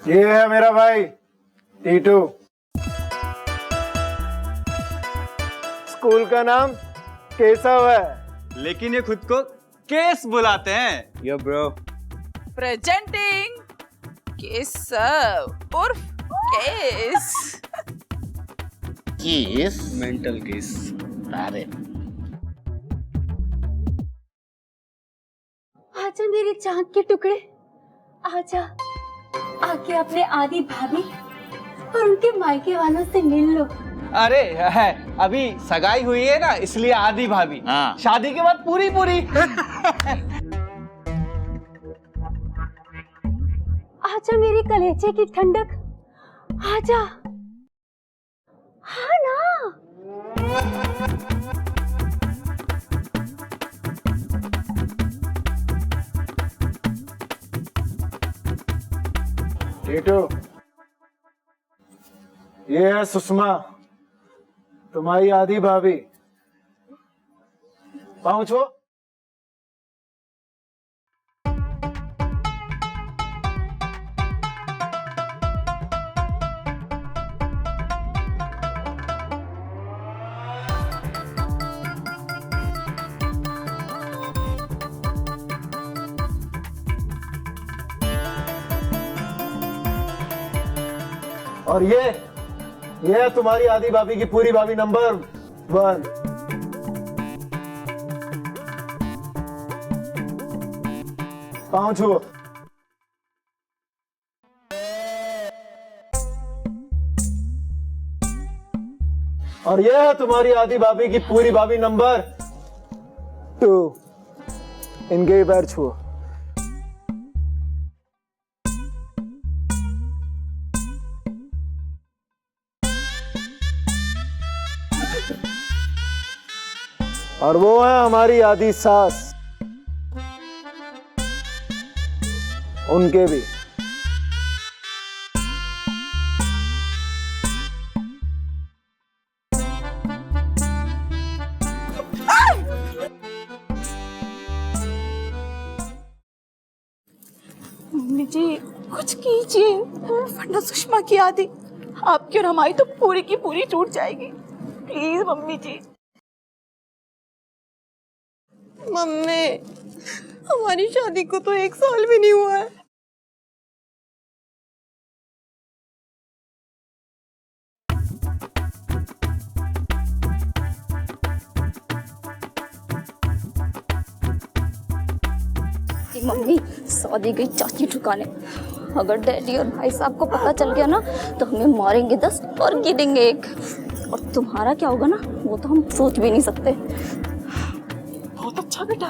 ये है मेरा भाई टीटू। स्कूल का नाम केशव है, लेकिन ये खुद को केस बुलाते हैं। यो ब्रो। प्रेजेंटिंग केशव उर्फ केस। Case mental case. अरे आजा मेरे चांद के टुकड़े, आजा आके अपने आदि भाभी और उनके मायके वालों से मिल लो। अरे है अभी सगाई हुई है ना, इसलिए आदि भाभी। हाँ। शादी के बाद पूरी पूरी। आजा मेरे कलेजे की ठंडक, आजा। हाँ ना। टीटू, ये है सुषमा, तुम्हारी आदि भाभी। पहुंचो। और ये है तुम्हारी आदि भाभी की पूरी भाभी नंबर 1। पहुंचो। और ये है तुम्हारी आदि भाभी की पूरी भाभी नंबर 2। इनके पैर छुओ। और वो है हमारी आदि सास, उनके भी। मम्मी जी कुछ कीजिए, वरना सुषमा की आदि आपकी और हमारी तो पूरी की पूरी टूट जाएगी। Please mummy ji. मम्मी हमारी शादी को तो 1 साल भी नहीं हुआ है। मम्मी सऊदी गई चाची ठुकाने। अगर डैडी और भाई साहब को पता चल गया ना तो हमें मारेंगे 10 और गिरेंगे 1। और तुम्हारा क्या होगा ना वो तो हम सोच भी नहीं सकते। बहुत अच्छा बेटा,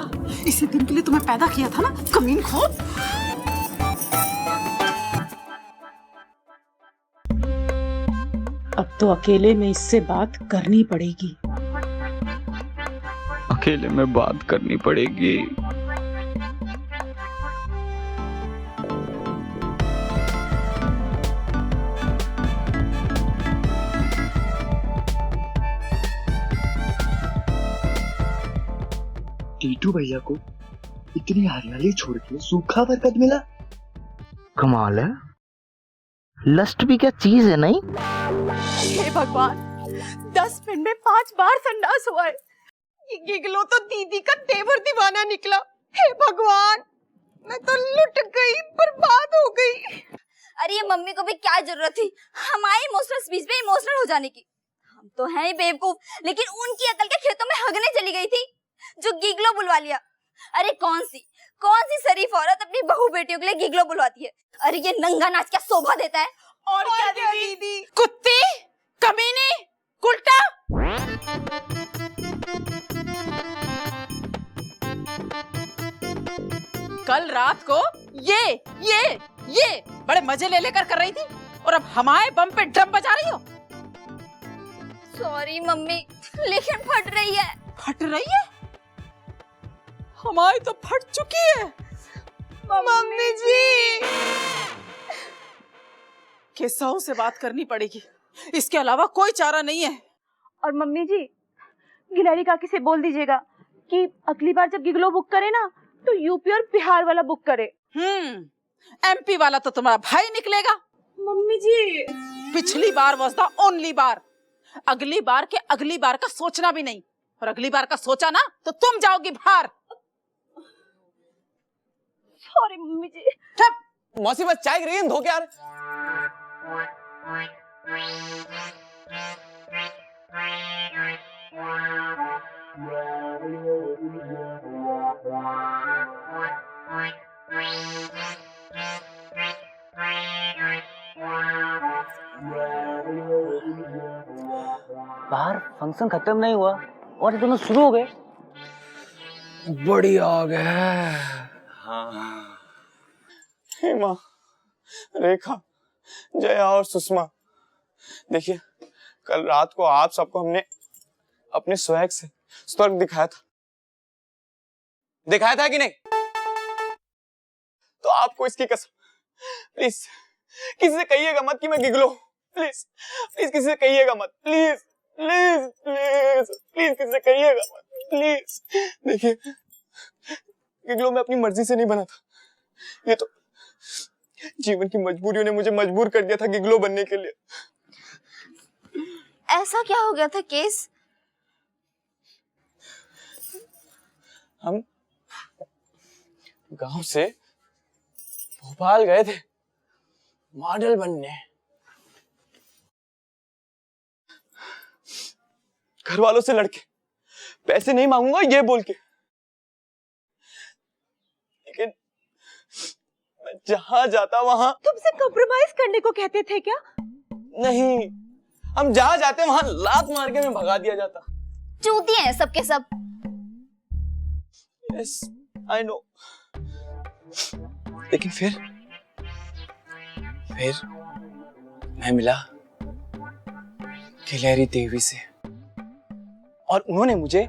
इसी दिन के लिए तुम्हें पैदा किया था ना, कमीन खोर। अब तो अकेले में इससे बात करनी पड़ेगी। अकेले में बात करनी पड़ेगी। टीटू भैया को इतनी हरियाली छोड़ के सूखा बरगद मिला। कमाल है, लस्ट भी क्या चीज है नहीं। हे भगवान, 10 मिनट में 5 बार संडास हुआ है। ये गिगलो तो दीदी का तेवर दीवाना निकला। हे भगवान, मैं तो लुट गई, बर्बाद हो गई। अरे ये मम्मी को भी क्या जरूरत थी हमारे इमोशनल स्पीच पे इमोशनल हो जाने की। हम तो हैं ही बेवकूफ, लेकिन उनकी अकल के खेतों में हगने चली गई थी जो गिगलो बुलवा लिया। अरे कौन सी शरीफ औरत अपनी बहू बेटियों के लिए गिगलो बुलवाती है। अरे ये नंगा नाच क्या शोभा देता है। और क्या दीदी? कुत्ती, कमीनी, उल्टा। कल रात को ये बड़े मजे ले लेकर कर रही थी और अब हमारे बम पे ड्रम बजा रही हो। सॉरी मम्मी, लेकिन फट रही है। फट रही है? हमारी तो फट चुकी है। मम्मी जी, केशव से बात करनी पड़ेगी, इसके अलावा कोई चारा नहीं है। और मम्मी जी, गिलहरी काकी से बोल दीजिएगा कि अगली बार जब गिगलो बुक करे ना तो यूपी और बिहार वाला बुक करे। एमपी वाला तो तुम्हारा भाई निकलेगा। मम्मी जी पिछली बार वाज द ओनली बार, अगली बार के अगली बार का सोचना भी नहीं, और अगली बार का सोचा ना तो तुम जाओगी बाहर। सॉरी मम्मी जी। चुप। मौसी बस चाय गिरी धो के यार। बाहर फंक्शन खत्म नहीं हुआ और ये दोनों शुरू हो गए। बढ़िया आ गया। हाँ। हेमा, रेखा, जया और सुषमा, देखिए कल रात को आप सबको हमने अपने स्वैग से स्वर्ग दिखाया था कि नहीं? तो आपको इसकी कसम, प्लीज किसी से कहिएगा मत कि मैं गिगलो। प्लीज प्लीज किसी से कहिएगा मत, प्लीज प्लीज प्लीज प्लीज किसी से कहिएगा मत, प्लीज। देखिए गिगलो मैं अपनी मर्जी से नहीं बना था, ये तो जीवन की मजबूरियों ने मुझे मजबूर कर दिया था गिगलो बनने के लिए। ऐसा क्या हो गया था केस? हम गांव से भोपाल गए थे मॉडल बनने। घर वालों से लड़के पैसे नहीं मांगूंगा ये बोल के, लेकिन मैं जहां जाता वहां तुमसे कॉम्प्रोमाइज करने को कहते थे क्या? नहीं, हम जहां जाते वहां लात मार के मैं भगा दिया जाता। चूतिए हैं सबके सब। यस आई नो, लेकिन फिर मैं मिला गिलहरी देवी से और उन्होंने मुझे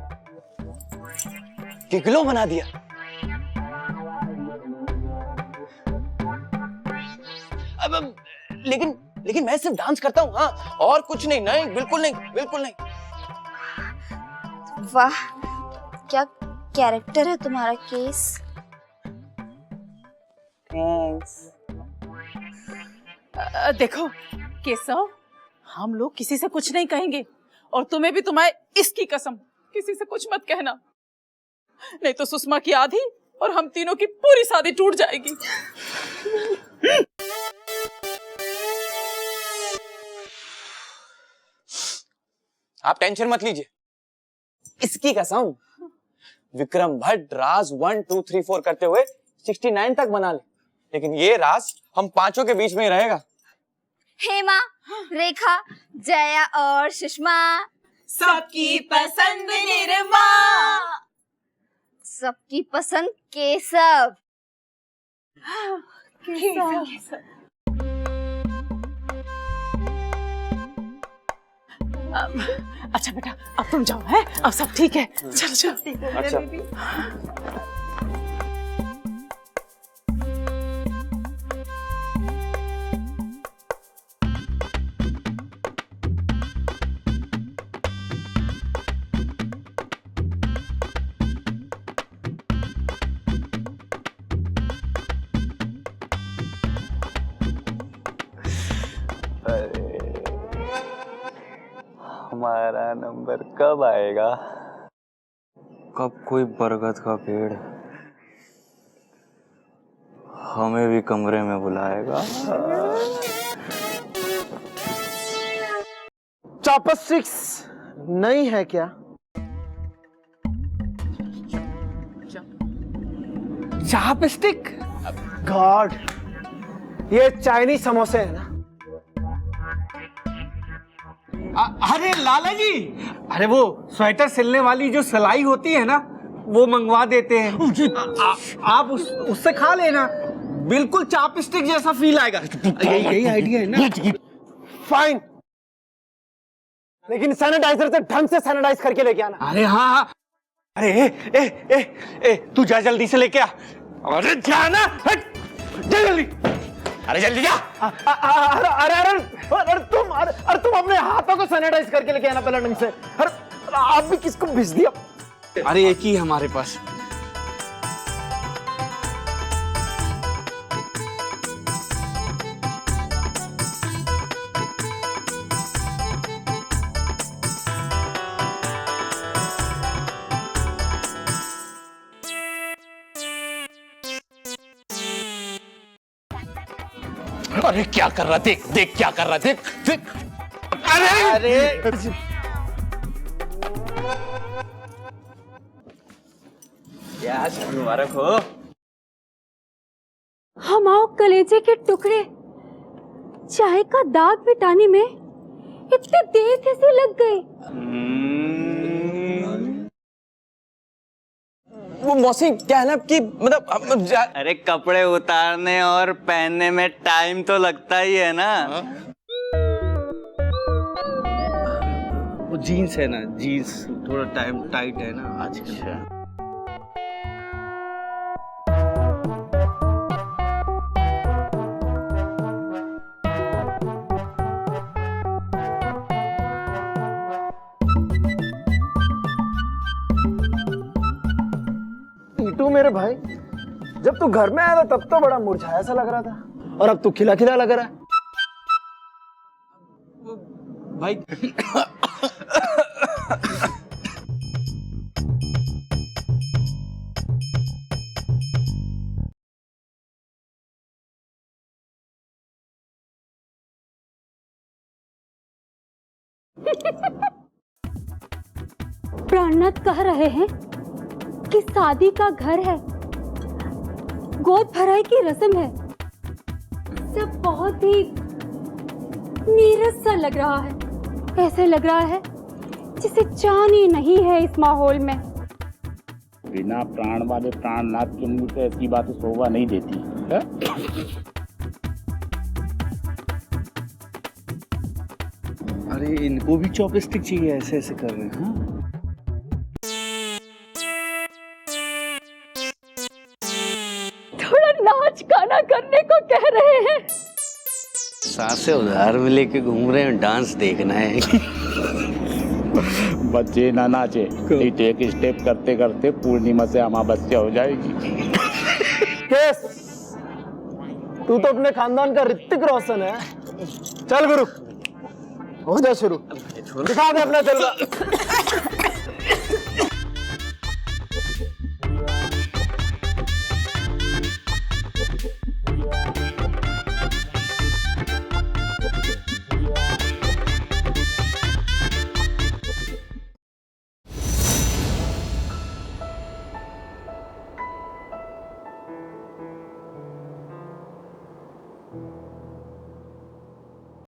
गिगलो बना दिया। अब लेकिन मैं सिर्फ डांस करता हूँ, हाँ, और कुछ नहीं। नहीं, बिल्कुल नहीं, बिल्कुल नहीं। वाह, क्या कैरेक्टर है तुम्हारा केस। थैंक्स। देखो केशव, हम लोग किसी से कुछ नहीं कहेंगे, और तुम्हें भी तुम्हारे इसकी कसम किसी से कुछ मत कहना, नहीं तो सुषमा की आधी और हम तीनों की पूरी शादी टूट जाएगी। आप टेंशन मत लीजिए, इसकी कसम विक्रम भट्ट राज 1 2 3 4 करते हुए 69 तक बना ले, लेकिन ये राज हम पांचों के बीच में ही रहेगा। हेमा, रेखा, जया और सुषमा, सबकी पसंद निर्मा। सबकी पसंद केशव। अच्छा बेटा, अब तुम जाओ, है अब सब ठीक है। चलो चलो। अच्छा। हमारा नंबर कब आएगा? कब कोई बरगद का पेड़ हमें भी कमरे में बुलाएगा? चॉपस्टिक्स नहीं है क्या? चापस्टिक? गॉड, ये चाइनीज समोसे है ना? अरे लाला जी, अरे वो स्वेटर सिलने वाली जो सिलाई होती है ना, वो मंगवा देते हैं। आप उससे खा लेना, बिल्कुल चापस्टिक जैसा फील आएगा। यही आइडिया है ना? फाइन, लेकिन सैनिटाइजर से ढंग से सैनिटाइज करके लेके आना। अरे हाँ, अरे ए, तू जा जल्दी से लेके आ। अरे जाना, हट, जा जल्दी। अरे जल्दी जा। अरे तुम अपने हाथों को सैनिटाइज करके लेके आना पहले ढंग से। अरे आप भी किसको भिज दिया? अरे एक ही हमारे पास। अरे क्या कर रहा, देख देख क्या कर रहा, देख देख। क्या मुबारक हो। हम आओ कलेजे के टुकड़े, चाय का दाग मिटाने में इतनी देर कैसे लग गई? वो मौसी क्या है ना कि मतलब अरे कपड़े उतारने और पहनने में टाइम तो लगता ही है ना। वो जीन्स है ना, जीन्स थोड़ा टाइम टाइट है ना आजकल। टीटू मेरे भाई, जब तू घर में आया था तब तो बड़ा मुरझाया सा लग रहा था, और अब तू खिला खिला लग रहा है। भाई प्राणनाथ कह रहे हैं कि शादी का घर है, गोद भराई की रस्म है, सब बहुत ही नीरस सा लग रहा है। ऐसे लग रहा है जिसे जान ही नहीं है इस माहौल में। बिना प्राण वाले प्राणनाथ के मुंह से ऐसी बातें शोभा नहीं देती है? अरे इनको भी चॉपस्टिक चाहिए, ऐसे ऐसे कर रहे हैं। हाँ? थोड़ा नाच गाना करने को कह रहे हैं। सांसें उधार में लेके घूम रहे हैं, डांस देखना है। बच्चे ना नाचे, नहीं तो एक स्टेप करते करते पूर्णिमा से अमावस्या हो जाएगी। केस, तू तो अपने खानदान का ऋतिक रोशन है। चल गुरु, हो जा शुरू, दिखा दे अपना जलवा।